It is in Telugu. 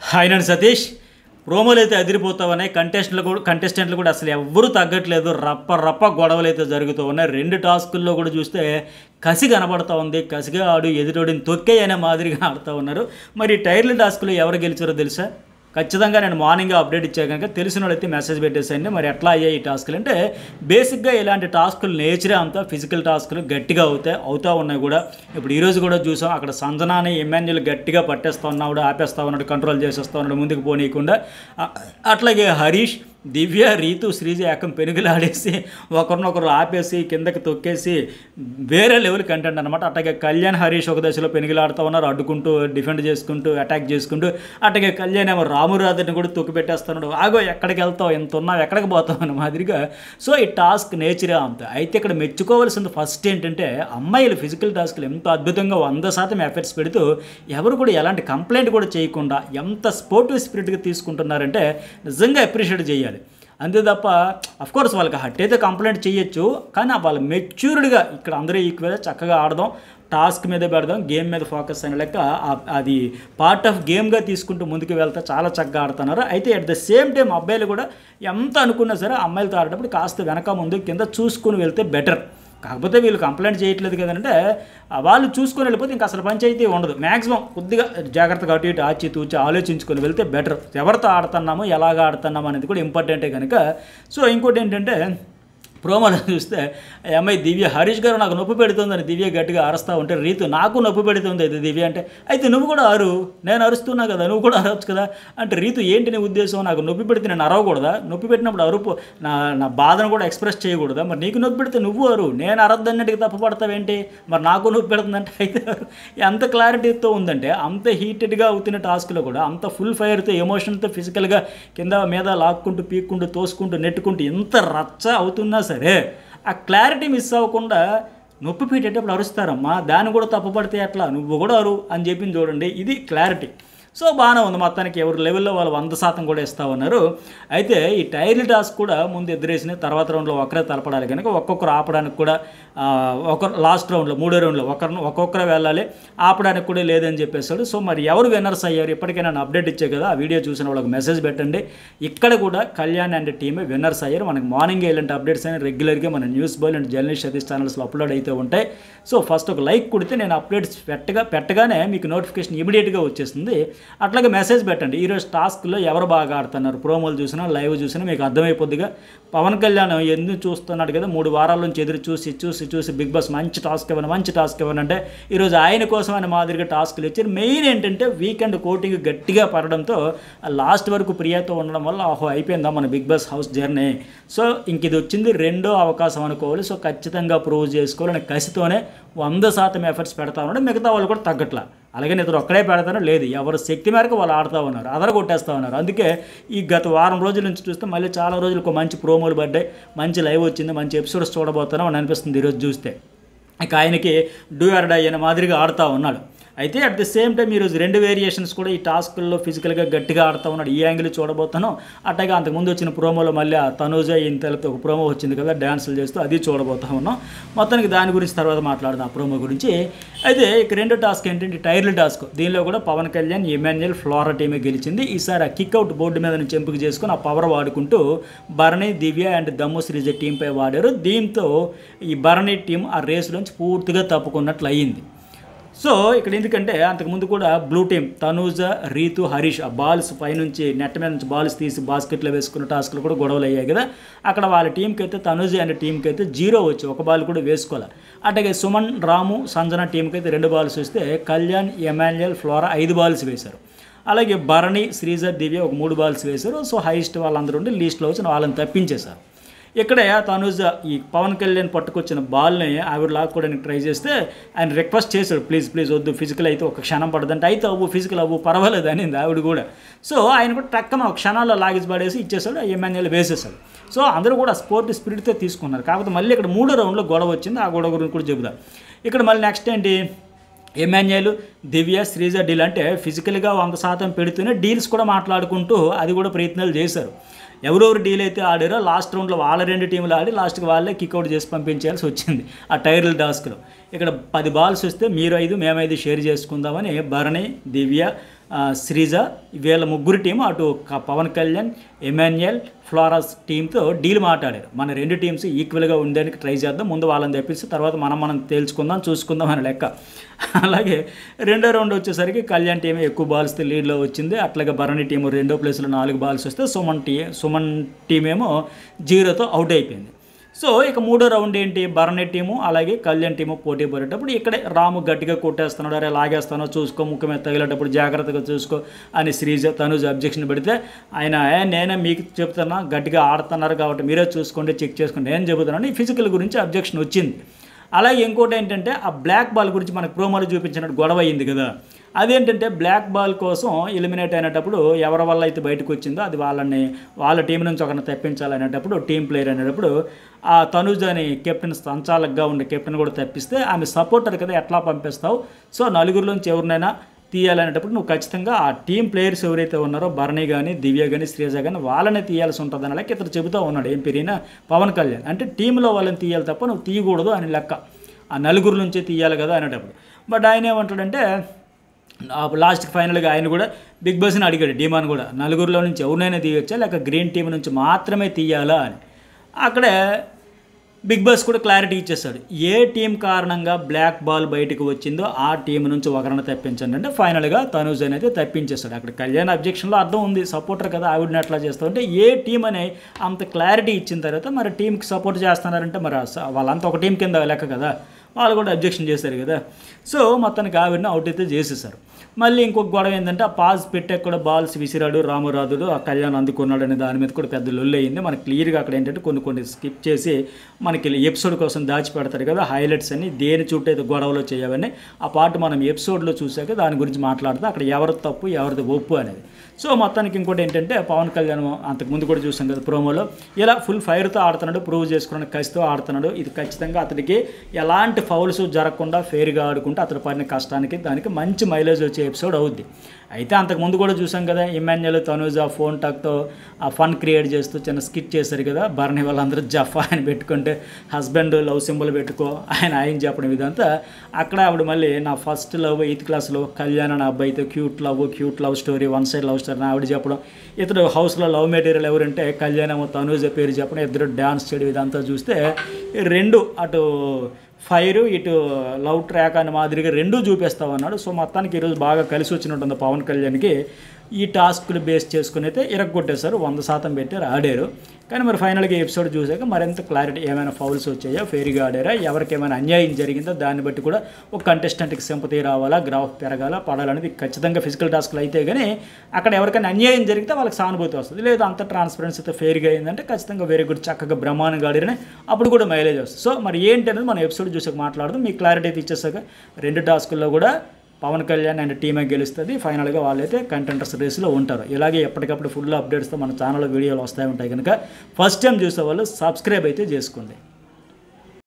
హాయ్ నేను సతీష్. ప్రోమోలు అయితే అదిరిపోతావన్నాయి. కంటెస్టెంట్లు కూడా అసలు ఎవ్వరూ తగ్గట్లేదు. రప్ప గొడవలు అయితే జరుగుతూ ఉన్నాయి. 2 టాస్కుల్లో కూడా చూస్తే కసి కనబడతా ఉంది. కసిగా ఆడు ఎదుటోడిని తొక్కే అనే మాదిరిగా ఆడుతూ ఉన్నారు. మరి టైర్ల టాస్కులో ఎవరు గెలిచారో తెలుసా? ఖచ్చితంగా నేను మార్నింగ్ అప్డేట్ ఇచ్చా కనుక తెలిసిన వాళ్ళైతే మెసేజ్ పెట్టేసాయండి. మరి ఎట్లా అయ్యాయి ఈ టాస్కులు అంటే, బేసిక్గా ఇలాంటి టాస్కులు నేచరే అంతా ఫిజికల్ టాస్కులు గట్టిగా అవుతా ఉన్నాయి కూడా. ఇప్పుడు ఈరోజు కూడా చూసాం, అక్కడ సంజనాని ఎమ్మెన్యూలు గట్టిగా పట్టేస్తా ఉన్నాడు, ఆపేస్తా ఉన్నాడు, కంట్రోల్ చేసేస్తా ఉన్నాడు ముందుకు పోనీయకుండా. అట్లాగే హరీష్, దివ్య, రీతు, శ్రీజ ఏకం పెనుగులాడేసి ఒకరినొకరు ఆపేసి కిందకి తొక్కేసి వేరే లెవెల్ కంటెంట్ అనమాట. అట్లాగే కళ్యాణ్, హరీష్ ఒక దశలో పెనుగులాడుతూ ఉన్నారు, అడ్డుకుంటూ డిఫెండ్ చేసుకుంటూ అటాక్ చేసుకుంటూ. అట్లాగే కళ్యాణ్ ఏమో రామురాధని కూడా తొక్కి పెట్టేస్తున్నాడు. ఆగో ఎక్కడికి వెళ్తావు, ఎంత ఉన్నావు, ఎక్కడికి పోతావు అన్న మాదిరిగా. సో ఈ టాస్క్ నేచరే అంత. అయితే ఇక్కడ మెచ్చుకోవాల్సింది ఫస్ట్ ఏంటంటే, అమ్మాయిలు ఫిజికల్ టాస్క్లు ఎంత అద్భుతంగా 100% ఎఫర్ట్స్ పెడుతూ ఎవరు కూడా ఎలాంటి కంప్లైంట్ కూడా చేయకుండా ఎంత స్పోర్టివ్ స్పిరిట్గా తీసుకుంటున్నారంటే నిజంగా అప్రిషియేట్ చేయాలి. అంతే తప్ప అఫ్కోర్స్ వాళ్ళకి హట్ అయితే కంప్లైంట్ చేయొచ్చు, కానీ వాళ్ళు మెచ్యూర్డ్గా ఇక్కడ అందరూ ఈక్వల్గా చక్కగా ఆడదాం, టాస్క్ మీద పెడదాం, గేమ్ మీద ఫోకస్ అనే లెక్క అది పార్ట్ ఆఫ్ గేమ్గా తీసుకుంటూ ముందుకు వెళ్తే చాలా చక్కగా ఆడుతున్నారు. అయితే అట్ ద సేమ్ టైం అబ్బాయిలు కూడా ఎంత అనుకున్నా సరే అమ్మాయిలతో ఆడేటప్పుడు కాస్త వెనక ముందు కింద చూసుకుని వెళ్తే బెటర్. కాకపోతే వీళ్ళు కంప్లైంట్ చేయట్లేదు కదంటే, వాళ్ళు చూసుకొని వెళ్ళిపోతే ఇంకా అసలు పంచాయితీ ఉండదు. మ్యాక్సిమం కొద్దిగా జాగ్రత్తగా అటు ఇటు ఆచి తూచి ఆలోచించుకొని వెళ్తే బెటర్. ఎవరితో ఆడుతున్నాము, ఎలాగ ఆడుతున్నాము అనేది కూడా ఇంపార్టెంటే కనుక. సో ఇంకోటి ఏంటంటే, ప్రోమోలో చూస్తే అమ్మాయి దివ్య, హరీష్ గారు నాకు నొప్పి పెడుతుందని దివ్య గట్టిగా అరుస్తూ ఉంటే, రీతు నాకు నొప్పి పెడుతుంది అయితే దివ్య అంటే, అయితే నువ్వు కూడా అరు, నేను అరుస్తున్నా కదా, నువ్వు కూడా అరవచ్చు కదా అంటే, రీతు ఏంటి నీ ఉద్దేశం, నాకు నొప్పి పెడితే నేను అరవకూడదా, నొప్పి పెట్టినప్పుడు అరుపు నా బాధను కూడా ఎక్స్ప్రెస్ చేయకూడదా, మరి నీకు నొప్పి పెడితే నువ్వు అరు, నేను అరద్దన్నట్టుగా తప్పపడతావేంటి, మరి నాకు నొప్పి పెడుతుందంటే. అయితే ఎంత క్లారిటీతో ఉందంటే, అంత హీటెడ్గా అవుతున్న టాస్క్లో కూడా అంత ఫుల్ ఫైర్తో ఎమోషన్తో ఫిజికల్గా కింద మీద లాక్కుంటూ పీక్కుంటూ తోసుకుంటూ నెట్టుకుంటూ ఎంత రచ్చ అవుతున్నా సరే ఆ క్లారిటీ మిస్ అవ్వకుండా నొప్పి పెట్టేటప్పుడు అరుస్తారమ్మా, దాన్ని కూడా తప్పుపడితే ఎట్లా, నువ్వు కూడా అరు అని చెప్పింది చూడండి. ఇది క్లారిటీ. సో బాగానే ఉంది. మొత్తానికి ఎవరి లెవెల్లో వాళ్ళు 100% కూడా ఇస్తా ఉన్నారు. అయితే ఈ టైర్ల టాస్క్ కూడా ముందు ఎదురేసిన తర్వాత రౌండ్లో ఒకరే తలపడాలి కనుక ఒక్కొక్కరు ఆపడానికి కూడా ఒకరు లాస్ట్ రౌండ్లో 3వ రౌండ్లో ఒక్కొక్కరే వెళ్ళాలి, ఆపడానికి కూడా లేదని చెప్పేశాడు. సో మరి ఎవరు విన్నర్స్ అయ్యారు, ఇప్పటికే నేను అప్డేట్ ఇచ్చే కదా, ఆ వీడియో చూసిన వాళ్ళకి మెసేజ్ పెట్టండి. ఇక్కడ కూడా కళ్యాణ్ అండ్ టీమే విన్నర్స్ అయ్యారు. మనకి మార్నింగ్ ఇలాంటి అప్డేట్స్ అని రెగ్యులర్గా మన news ball and journalist Satish ఛానల్స్లో అప్లోడ్ అయితే ఉంటాయి. సో ఫస్ట్ ఒక లైక్ కొడితే నేను అప్డేట్స్ పెట్టగానే మీకు నోటిఫికేషన్ ఇమీడియట్గా వచ్చేస్తుంది. అట్లాగే మెసేజ్ పెట్టండి. ఈరోజు టాస్క్లో ఎవరు బాగా ఆడుతున్నారు, ప్రోమోలు చూసినా లైవ్ చూసినా మీకు అర్థమైపోద్దిగా. పవన్ కళ్యాణ్ ఎందుకు చూస్తున్నాడు కదా, 3 వారాల నుంచి ఎదురు చూసి బిగ్ బాస్ మంచి టాస్క్ ఇవ్వను అంటే ఈరోజు ఆయన కోసం అనే మాదిరిగా టాస్క్లు ఇచ్చారు. మెయిన్ ఏంటంటే వీకెండ్ కోటింగ్ గట్టిగా పడడంతో లాస్ట్ వరకు ప్రియాతో ఉండడం వల్ల అయిపోయిందా మన Bigg Boss house journey. So ఇంక ఇది వచ్చింది 2వ అవకాశం అనుకోవాలి. సో ఖచ్చితంగా ప్రూవ్ చేసుకోవాలని కసితోనే 100% ఎఫర్ట్స్ పెడతా ఉన్నాడు. మిగతా వాళ్ళు కూడా తగ్గట్లా. అలాగే ఇద్దరు ఒక్కడే పెడతానో లేదు, ఎవరు శక్తి మేరకు వాళ్ళు ఆడుతూ ఉన్నారు, అదర కొట్టేస్తూ ఉన్నారు. అందుకే ఈ గత వారం రోజుల నుంచి చూస్తే మళ్ళీ చాలా రోజులకు మంచి ప్రోమోలు పడ్డాయి, మంచి లైవ్ వచ్చింది, మంచి ఎపిసోడ్స్ చూడబోతున్నాం అని అనిపిస్తుంది ఈరోజు చూస్తే. ఇక ఆయనకి డూ ఆర్ డై అనే మాదిరిగా ఆడుతూ ఉన్నాడు. అయితే అట్ ది సేమ్ టైం ఈరోజు 2 వేరియేషన్స్ కూడా ఈ టాస్కుల్లో ఫిజికల్గా గట్టిగా ఆడుతూ ఉన్నాడు. ఈ యాంగిల్ చూడబోతాను. అట్లాగే అంతకుముందు వచ్చిన ప్రోమోలో మళ్ళీ ఆ తనూజ ఈయన తెలిపి ఒక ప్రోమో వచ్చింది కదా, డ్యాన్సులు చేస్తూ, అది చూడబోతా ఉన్నాం. మొత్తానికి దాని గురించి తర్వాత మాట్లాడదాం, ఆ ప్రోమో గురించి. అయితే ఇక 2వ టాస్క్ ఏంటంటే టైర్ల టాస్క్. దీనిలో కూడా పవన్ కళ్యాణ్, ఎమాన్యుయల్, ఫ్లోరా టీమే గెలిచింది. ఈసారి ఆ కిక్అవుట్ బోర్డు మీద నుంచి ఎంపిక చేసుకుని ఆ పవర్ వాడుకుంటూ భరణి, దివ్య అండ్ దమ్ము శ్రీజ టీంపై వాడారు. దీంతో ఈ భరణి టీం ఆ రేసులోంచి పూర్తిగా తప్పుకున్నట్లు అయ్యింది. సో ఇక్కడ ఎందుకంటే అంతకుముందు కూడా బ్లూ టీం తనూజ, రీతు, హరీష్ ఆ బాల్స్ పైనుంచి నెట్ మీద నుంచి బాల్స్ తీసి బాస్కెట్లో వేసుకున్న టాస్క్లు కూడా గొడవలు అయ్యాయి కదా. అక్కడ వాళ్ళ టీంకి అయితే తనూజ అనే టీంకి అయితే 0 వచ్చి 1 బాల్ కూడా వేసుకోవాలి. అట్లాగే సుమన్, రాము, సంజన టీంకి అయితే 2 బాల్స్ వస్తే కళ్యాణ్, ఎమాన్యుయల్, ఫ్లోరా 5 బాల్స్ వేశారు. అలాగే భరణి, శ్రీజ, దివ్య ఒక 3 బాల్స్ వేశారు. సో హైయెస్ట్ వాళ్ళందరూ ఉండి లీస్ట్లో వచ్చిన వాళ్ళని తప్పించేశారు. ఇక్కడే తనూజ ఈ పవన్ కళ్యాణ్ పట్టుకొచ్చిన బాల్ని ఆవిడ లాక్కోవడానికి ట్రై చేస్తే ఆయన రిక్వెస్ట్ చేశాడు, ప్లీజ్ వద్దు, ఫిజికల్ అయితే ఒక క్షణం పడదంటే, అయితే అవ్వు ఫిజికల్ అవ్వు పర్వాలేదు అనింది ఆవిడ కూడా. సో ఆయన కూడా టక్కన ఒక క్షణాల్లో లాగేసి పడేసి ఇచ్చేసాడు, ఎమ్మెన్యేలు వేసేసాడు. సో అందరూ కూడా స్పోర్ట్ స్పిరిట్తో తీసుకున్నారు. కాకపోతే మళ్ళీ ఇక్కడ 3వ రౌండ్లో గొడవ వచ్చింది. ఆ గొడవ గురించి కూడా చెబుదాం. ఇక్కడ మళ్ళీ నెక్స్ట్ ఏంటి, ఎమాన్యుయల్, దివ్య, శ్రీజ డీల్ అంటే ఫిజికల్గా 100% పెడుతూనే డీల్స్ కూడా మాట్లాడుకుంటూ అది కూడా ప్రయత్నాలు చేశారు. ఎవరెవరు డీల్ అయితే ఆడారో లాస్ట్ రౌండ్లో వాళ్ళ 2 టీములు ఆడి లాస్ట్కి వాళ్ళే కిక్అవుట్ చేసి పంపించాల్సి వచ్చింది ఆ టైర్ల టాస్క్లో. ఇక్కడ 10 బాల్స్ వస్తే మీరు 5 మేము 5 షేర్ చేసుకుందామని భరణి, దివ్య, శ్రీజ వీళ్ళ ముగ్గురు టీము అటు పవన్ కళ్యాణ్, ఎమాన్యుయల్, ఫ్లోరస్ టీంతో డీల్ మాట్లాడారు. మన 2 టీమ్స్ ఈక్వల్గా ఉండడానికి ట్రై చేద్దాం, ముందు వాళ్ళని తెప్పిస్తే తర్వాత మనం తేల్చుకుందాం చూసుకుందాం అని లెక్క. అలాగే రెండో రౌండ్ వచ్చేసరికి కళ్యాణ్ టీం ఎక్కువ బాల్స్తో లీడ్లో వచ్చింది. అట్లాగే భరణి టీము 2వ ప్లేస్లో 4 బాల్స్ వస్తే సుమన్ టీం ఏమో 0తో అవుట్ అయిపోయింది. సో ఇక 3వ రౌండ్ ఏంటి, భరణి టీము అలాగే కళ్యాణ్ టీము పోటీ పడేటప్పుడు ఇక్కడే రాము గట్టిగా కొట్టేస్తున్నాడు, అరే లాగేస్తానో చూసుకో, ముఖ్య మీద తగిలేటప్పుడు జాగ్రత్తగా చూసుకో అని తనుజ్ అబ్జెక్షన్ పెడితే ఆయన నేనే మీకు చెప్తున్నా, గట్టిగా ఆడుతున్నారు కాబట్టి మీరే చూసుకోండి, చెక్ చేసుకోండి, నేను చెబుతున్నాను. ఈ ఫిజికల్ గురించి అబ్జెక్షన్ వచ్చింది. అలాగే ఇంకోటి ఏంటంటే ఆ బ్లాక్ బాల్ గురించి మనకు ప్రోమోలో చూపించినట్టు గొడవ అయింది కదా, అదేంటంటే బ్లాక్ బాల్ కోసం ఎలిమినేట్ అయినప్పుడు ఎవరి వల్ల అయితే బయటకు వచ్చిందో అది వాళ్ళ టీం నుంచి ఒకరిని తెప్పించాలనేటప్పుడు టీం ప్లేయర్ అనేటప్పుడు ఆ తనుజ్ అని కెప్టెన్ సంచాలకుగా ఉండే కెప్టెన్ కూడా తెప్పిస్తే ఆమె సపోర్టర్ కదా ఎట్లా పంపిస్తావు, సో నలుగురిలోంచి ఎవరినైనా తీయాలనేటప్పుడు నువ్వు ఖచ్చితంగా ఆ టీం ప్లేయర్స్ ఎవరైతే ఉన్నారో భరణి కానీ, దివ్య కానీ, శ్రీజ కానీ వాళ్ళనే తీయాల్సి ఉంటుంది అని లెక్క ఇతను చెబుతూ ఉన్నాడు. ఏం పెరిగినా పవన్ కళ్యాణ్ అంటే టీంలో వాళ్ళని తీయాలి తప్ప నువ్వు తీయకూడదు అని లెక్క, ఆ నలుగురు నుంచే తీయాలి కదా అనేటప్పుడు. బట్ ఆయన ఏమంటాడంటే లాస్ట్కి ఫైనల్గా ఆయన కూడా బిగ్ బాస్ని అడిగాడు, డిమాండ్ కూడా నలుగురిలో నుంచి ఎవరినైనా తీయొచ్చా లేక గ్రీన్ టీం నుంచి మాత్రమే తీయాలా అని. అక్కడే బిగ్ బాస్ కూడా క్లారిటీ ఇచ్చేస్తాడు, ఏ టీం కారణంగా బ్లాక్ బాల్ బయటకు వచ్చిందో ఆ టీం నుంచి ఒకరిని తెప్పించండి అంటే ఫైనల్గా తనుజ్ అనేది తప్పించేస్తాడు. అక్కడ కళ్యాణ్ అబ్జెక్షన్లో అర్థం ఉంది, సపోర్టర్ కదా ఆవిడని ఎట్లా చేస్తావు అంటే ఏ టీం అనే అంత క్లారిటీ ఇచ్చిన తర్వాత మరి టీంకి సపోర్ట్ చేస్తున్నారంటే మరి వాళ్ళంతా ఒక టీం కింద లెక్క కదా, వాళ్ళు కూడా అబ్జెక్షన్ చేశారు కదా. సో మొత్తానికి ఆవిడని అవుట్ అయితే చేసేసారు. మళ్ళీ ఇంకొక గొడవ ఏంటంటే ఆ పాజ్ పెట్టాక కూడా బాల్స్ విసిరాడు రామురాదుడు, ఆ కళ్యాణ్ అందుకున్నాడు అనే దాని మీద కూడా పెద్ద లొల్లి అయింది. మనకి క్లియర్గా అక్కడ ఏంటంటే కొన్ని స్కిప్ చేసి మనకి ఎపిసోడ్ కోసం దాచిపెడతారు కదా హైలైట్స్ అని, దేని చుట్టూ అయితే గొడవలో చేయవని ఆ పార్ట్ మనం ఎపిసోడ్లో చూసాక దాని గురించి మాట్లాడితే అక్కడ ఎవరిది తప్పు ఎవరిది ఒప్పు అనేది. సో మొత్తానికి ఇంకోటి ఏంటంటే పవన్ కళ్యాణ్ అంతకుముందు కూడా చూసాం కదా ప్రోమోలో, ఇలా ఫుల్ ఫైర్తో ఆడుతున్నాడు, ప్రూవ్ చేసుకున్నాడు, కసితో ఆడుతున్నాడు. ఇది ఖచ్చితంగా అతనికి ఎలాంటి ఫౌల్స్ జరగకుండా ఫెయిర్గా ఆడుకుంటే అతడు పడిన కష్టానికి దానికి మంచి మైలేజ్ వచ్చే ఎపిసోడ్ అవుద్ది. అయితే అంతకుముందు కూడా చూసాం కదా ఎమాన్యుయల్, తనుజ్ ఆ ఫోన్ టాక్తో ఆ ఫన్ క్రియేట్ చేస్తూ చిన్న స్కిట్ చేశారు కదా, భరణి వాళ్ళందరూ జఫా అని పెట్టుకుంటే హస్బెండ్ లవ్ సింబల్ పెట్టుకో ఆయన చెప్పడం ఇదంతా. అక్కడ ఆవిడ మళ్ళీ నా ఫస్ట్ లవ్ 8th క్లాస్లో కళ్యాణ్ అనే అబ్బాయితో cute love story, one side love story ఆవిడ చెప్పడం, ఇతడు హౌస్లో లవ్ మెటీరియల్ ఎవరంటే కళ్యాణ్ ఏమో తనుజ్ పేరు చెప్పడం, ఇద్దరు డ్యాన్స్ చేయడం ఇదంతా చూస్తే రెండు అటు ఫైరు ఇటు లవ్ ట్రాక్ అని మాదిరిగా రెండూ చూపిస్తామన్నాడు. సో మొత్తానికి ఈరోజు బాగా కలిసి వచ్చినట్టుంది పవన్ కళ్యాణ్కి. ఈ టాస్క్లు బేస్ చేసుకుని అయితే ఇరగొట్టేశారు, 100% పెట్టారు, ఆడారు. కానీ మరి ఫైనల్గా ఎపిసోడ్ చూసాక మరింత క్లారిటీ ఏమైనా ఫౌల్స్ వచ్చాయో, ఫెయిర్గా ఆడారా, ఎవరికి ఏమైనా అన్యాయం జరిగిందో దాన్ని బట్టి కూడా ఒక కంటెస్టెంట్కి సింపతి రావాలా, గ్రాఫ్ పెరగాల పడాలనేది ఖచ్చితంగా ఫిజికల్ టాస్క్లు అయితే కానీ అక్కడ ఎవరికైనా అన్యాయం జరిగితే వాళ్ళకి సానుభూతి వస్తుంది. లేదా అంత ట్రాన్స్పరెన్సీతో ఫెయిర్గా అయిందంటే ఖచ్చితంగా వెరీ గుడ్, చక్కగా బ్రహ్మాండంగా ఆడిరని అప్పుడు కూడా మైలేజ్ వస్తుంది. సో మరి ఏంటి అనేది మనం ఎపిసోడ్ చూసాక మాట్లాడదాం. మీకు క్లారిటీ అయితే ఇచ్చేసాక 2 టాస్కుల్లో కూడా పవన్ కళ్యాణ్ అండ్ టీమే గెలుస్తుంది. ఫైనల్గా వాళ్ళైతే కంటెంటర్స్ రేస్లో ఉంటారు. ఇలాగే ఎప్పటికప్పుడు ఫుల్ అప్డేట్స్తో మన ఛానల్లో వీడియోలు వస్తూ ఉంటాయి కనుక ఫస్ట్ టైం చూసే వాళ్ళు సబ్స్క్రైబ్ అయితే చేసుకోండి.